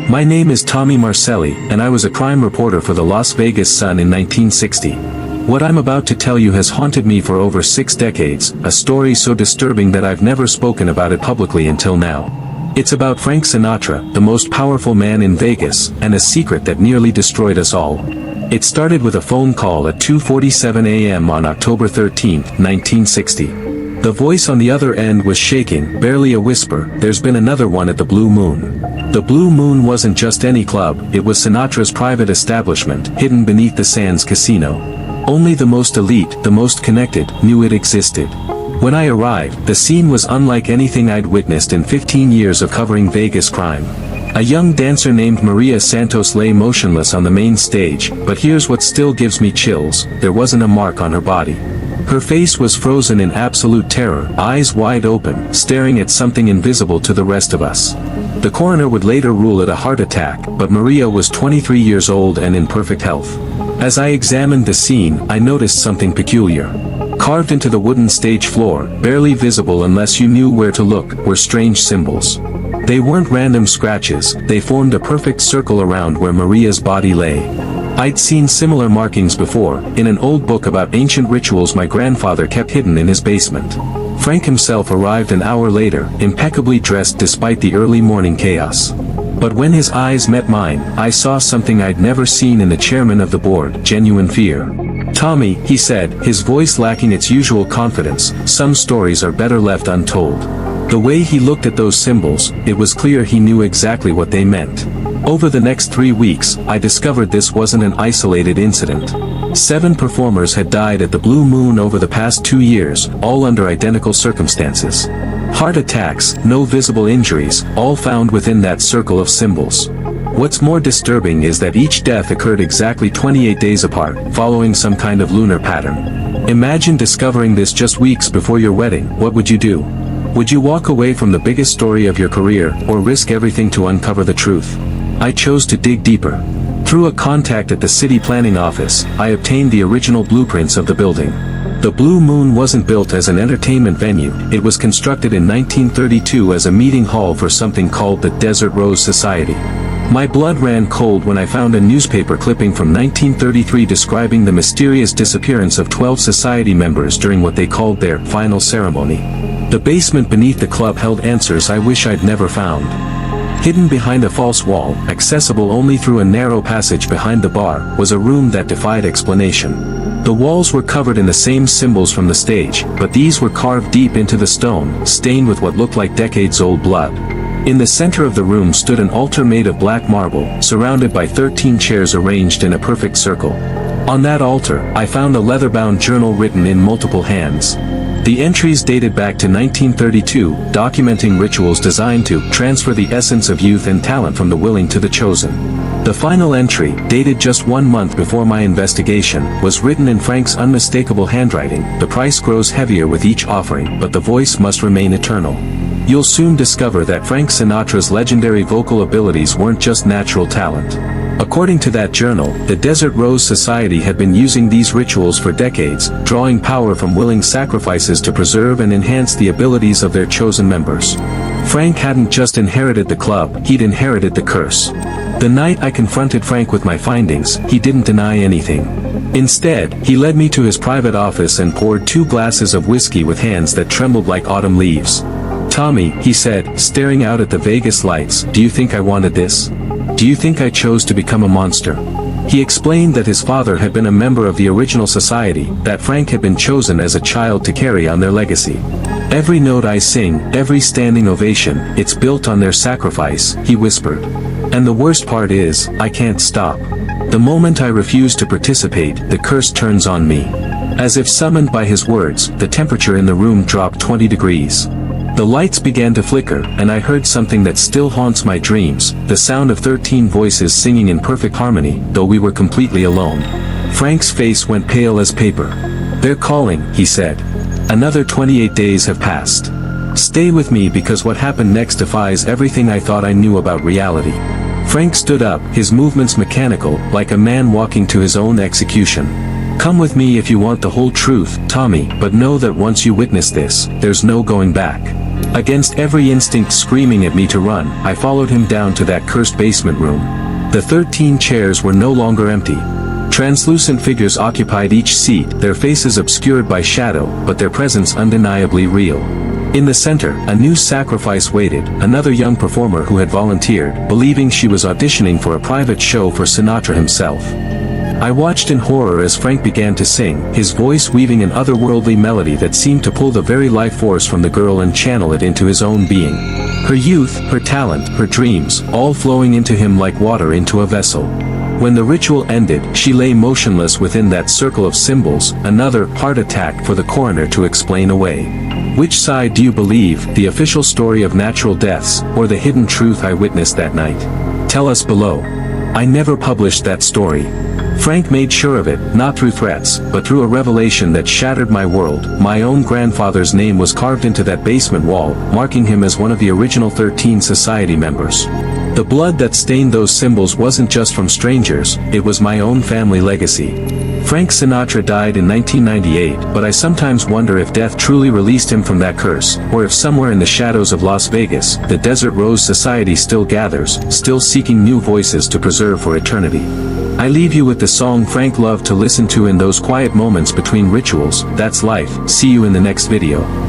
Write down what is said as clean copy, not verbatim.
My name is Tommy Marcelli, and I was a crime reporter for the Las Vegas Sun in 1960. What I'm about to tell you has haunted me for over 6 decades, a story so disturbing that I've never spoken about it publicly until now. It's about Frank Sinatra, the most powerful man in Vegas, and a secret that nearly destroyed us all. It started with a phone call at 2:47 a.m. on October 13, 1960. The voice on the other end was shaking, barely a whisper. "There's been another one at the Blue Moon." The Blue Moon wasn't just any club, it was Sinatra's private establishment, hidden beneath the Sands Casino. Only the most elite, the most connected, knew it existed. When I arrived, the scene was unlike anything I'd witnessed in 15 years of covering Vegas crime. A young dancer named Maria Santos lay motionless on the main stage, but here's what still gives me chills: there wasn't a mark on her body. Her face was frozen in absolute terror, eyes wide open, staring at something invisible to the rest of us. The coroner would later rule it a heart attack, but Maria was 23 years old and in perfect health. As I examined the scene, I noticed something peculiar. Carved into the wooden stage floor, barely visible unless you knew where to look, were strange symbols. They weren't random scratches, they formed a perfect circle around where Maria's body lay. I'd seen similar markings before, in an old book about ancient rituals my grandfather kept hidden in his basement. Frank himself arrived an hour later, impeccably dressed despite the early morning chaos. But when his eyes met mine, I saw something I'd never seen in the chairman of the board: genuine fear. "Tommy," he said, his voice lacking its usual confidence, "some stories are better left untold." The way he looked at those symbols, it was clear he knew exactly what they meant. Over the next 3 weeks, I discovered this wasn't an isolated incident. 7 performers had died at the Blue Moon over the past 2 years, all under identical circumstances. Heart attacks, no visible injuries, all found within that circle of symbols. What's more disturbing is that each death occurred exactly 28 days apart, following some kind of lunar pattern. Imagine discovering this just weeks before your wedding. What would you do? Would you walk away from the biggest story of your career, or risk everything to uncover the truth? I chose to dig deeper. Through a contact at the city planning office, I obtained the original blueprints of the building. The Blue Moon wasn't built as an entertainment venue, it was constructed in 1932 as a meeting hall for something called the Desert Rose Society. My blood ran cold when I found a newspaper clipping from 1933 describing the mysterious disappearance of 12 society members during what they called their final ceremony. The basement beneath the club held answers I wish I'd never found. Hidden behind a false wall, accessible only through a narrow passage behind the bar, was a room that defied explanation. The walls were covered in the same symbols from the stage, but these were carved deep into the stone, stained with what looked like decades-old blood. In the center of the room stood an altar made of black marble, surrounded by 13 chairs arranged in a perfect circle. On that altar, I found a leather-bound journal written in multiple hands. The entries dated back to 1932, documenting rituals designed to transfer the essence of youth and talent from the willing to the chosen. The final entry, dated just 1 month before my investigation, was written in Frank's unmistakable handwriting: "The price grows heavier with each offering, but the voice must remain eternal." You'll soon discover that Frank Sinatra's legendary vocal abilities weren't just natural talent. According to that journal, the Desert Rose Society had been using these rituals for decades, drawing power from willing sacrifices to preserve and enhance the abilities of their chosen members. Frank hadn't just inherited the club, he'd inherited the curse. The night I confronted Frank with my findings, he didn't deny anything. Instead, he led me to his private office and poured 2 glasses of whiskey with hands that trembled like autumn leaves. "Tommy," he said, staring out at the Vegas lights, "do you think I wanted this? Do you think I chose to become a monster?" He explained that his father had been a member of the original society, that Frank had been chosen as a child to carry on their legacy. "Every note I sing, every standing ovation, it's built on their sacrifice," he whispered. "And the worst part is, I can't stop. The moment I refuse to participate, the curse turns on me." As if summoned by his words, the temperature in the room dropped 20 degrees. The lights began to flicker, and I heard something that still haunts my dreams, the sound of 13 voices singing in perfect harmony, though we were completely alone. Frank's face went pale as paper. "They're calling," he said. "Another 28 days have passed. Stay with me because what happened next defies everything I thought I knew about reality." Frank stood up, his movements mechanical, like a man walking to his own execution. "Come with me if you want the whole truth, Tommy, but know that once you witness this, there's no going back." Against every instinct screaming at me to run, I followed him down to that cursed basement room. The 13 chairs were no longer empty. Translucent figures occupied each seat, their faces obscured by shadow, but their presence undeniably real. In the center, a new sacrifice waited, another young performer who had volunteered, believing she was auditioning for a private show for Sinatra himself. I watched in horror as Frank began to sing, his voice weaving an otherworldly melody that seemed to pull the very life force from the girl and channel it into his own being. Her youth, her talent, her dreams, all flowing into him like water into a vessel. When the ritual ended, she lay motionless within that circle of symbols, another heart attack for the coroner to explain away. Which side do you believe, the official story of natural deaths, or the hidden truth I witnessed that night? Tell us below. I never published that story. Frank made sure of it, not through threats, but through a revelation that shattered my world. My own grandfather's name was carved into that basement wall, marking him as one of the original 13 society members. The blood that stained those symbols wasn't just from strangers, it was my own family legacy. Frank Sinatra died in 1998, but I sometimes wonder if death truly released him from that curse, or if somewhere in the shadows of Las Vegas, the Desert Rose Society still gathers, still seeking new voices to preserve for eternity. I leave you with the song Frank loved to listen to in those quiet moments between rituals. That's life. See you in the next video.